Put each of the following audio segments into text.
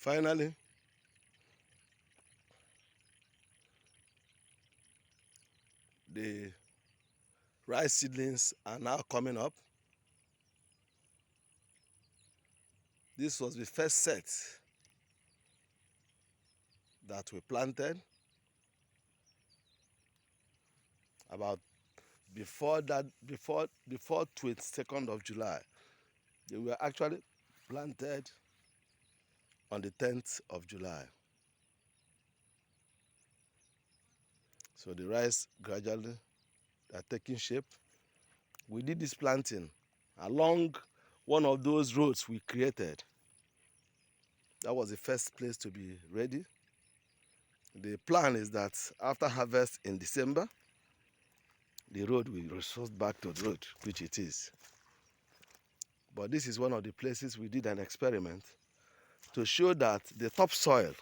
Finally, the rice seedlings are now coming up. This was the first set that we planted. About before 22nd of July. They were actually planted on the 10th of July. So the rice gradually are taking shape. We did this planting along one of those roads we created. That was the first place to be ready. The plan is that after harvest in December, the road will resort back to the road, which it is. But this is one of the places we did an experiment to show that the topsoil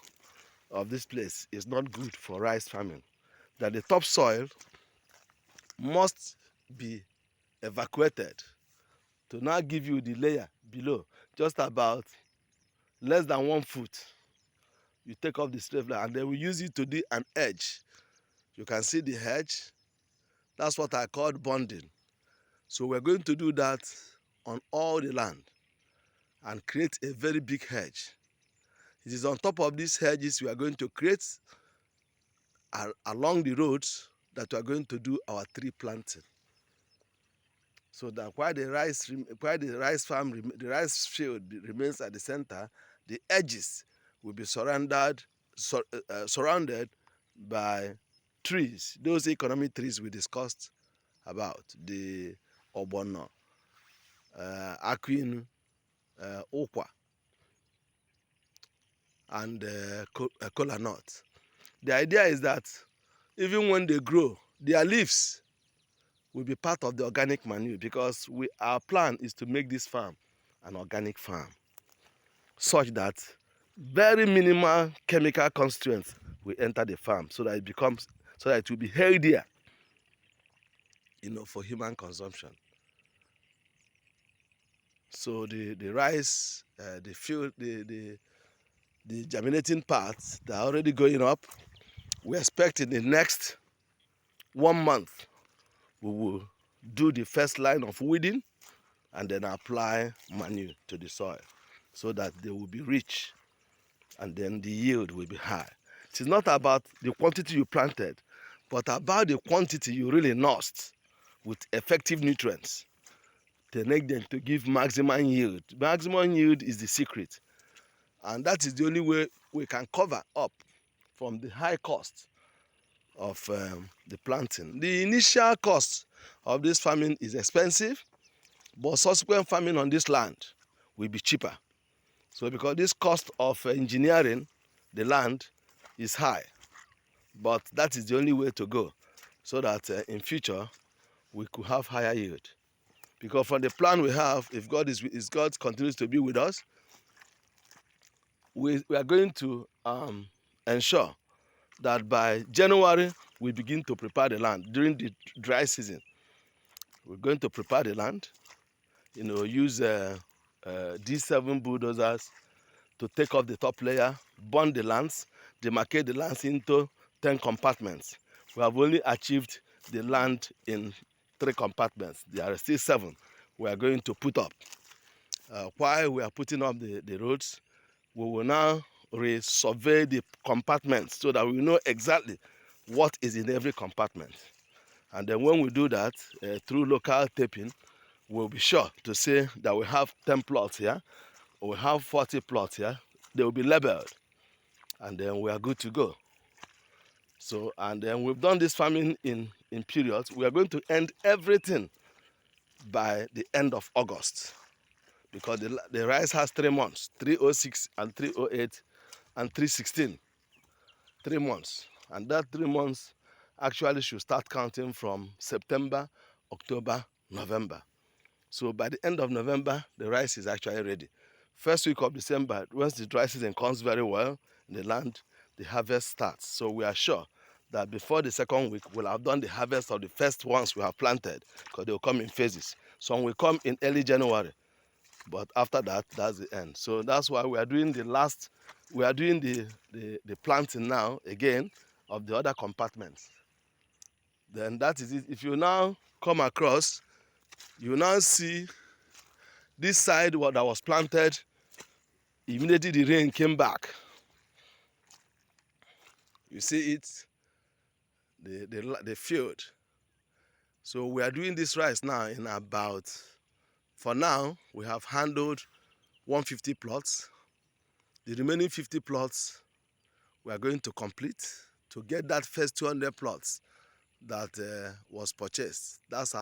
of this place is not good for rice farming. That the topsoil must be evacuated to now give you the layer below, just about less than 1 foot. You take off the straight line and then we use it to do an edge. You can see the hedge. That's what I called bonding. So we're going to do that on all the land and create a very big hedge. It is on top of these hedges we are going to create along the roads that we are going to do our tree planting. So that while the rice field remains at the center, the edges will be surrounded by trees. Those economic trees we discussed about, the obono, akwinu, okwa, and kola nut. The idea is that even when they grow, their leaves will be part of the organic manure, because our plan is to make this farm an organic farm, such that very minimal chemical constituents will enter the farm, so that it will be healthier, for human consumption. So the rice, the field, the germinating parts, they are already going up. We expect in the next 1 month we will do the first line of weeding and then apply manure to the soil so that they will be rich and then the yield will be high. It is not about the quantity you planted, but about the quantity you really nursed with effective nutrients to make them to give maximum yield. Maximum yield is the secret, and that is the only way we can cover up from the high cost of the planting. The initial cost of this farming is expensive, but subsequent farming on this land will be cheaper. So because this cost of engineering the land is high, but that is the only way to go, so that in future we could have higher yield. Because from the plan we have, if God continues to be with us, we are going to ensure that by January we begin to prepare the land. During the dry season, we're going to prepare the land, use D7 bulldozers to take off the top layer, burn the lands, demarcate the lands into 10 compartments. We have only achieved the land in 3 compartments. There are still 7 we are going to put up. While we are putting up the roads, we will now resurvey the compartments so that we know exactly what is in every compartment. And then when we do that through local taping, we'll be sure to say that we have 10 plots here, or we have 40 plots here. They will be labeled, and then we are good to go. So, and then we've done this farming in periods. We are going to end everything by the end of August, because the rice has 3 months, 306 and 308 and 316, 3 months. And that 3 months actually should start counting from September, October, November. So by the end of November, the rice is actually ready. First week of December, once the dry season comes very well in the land, the harvest starts. So we are sure that before the second week, we'll have done the harvest of the first ones we have planted, because they will come in phases. Some will come in early January, But after that, that's the end. So that's why we are doing the planting now again of the other compartments. Then that is it. If you now come across, you now see this side what that was planted. Immediately the rain came back. You see it, the field. So we are doing this rice now in about, for now, we have handled 150 plots. The remaining 50 plots we are going to complete to get that first 200 plots that was purchased. That's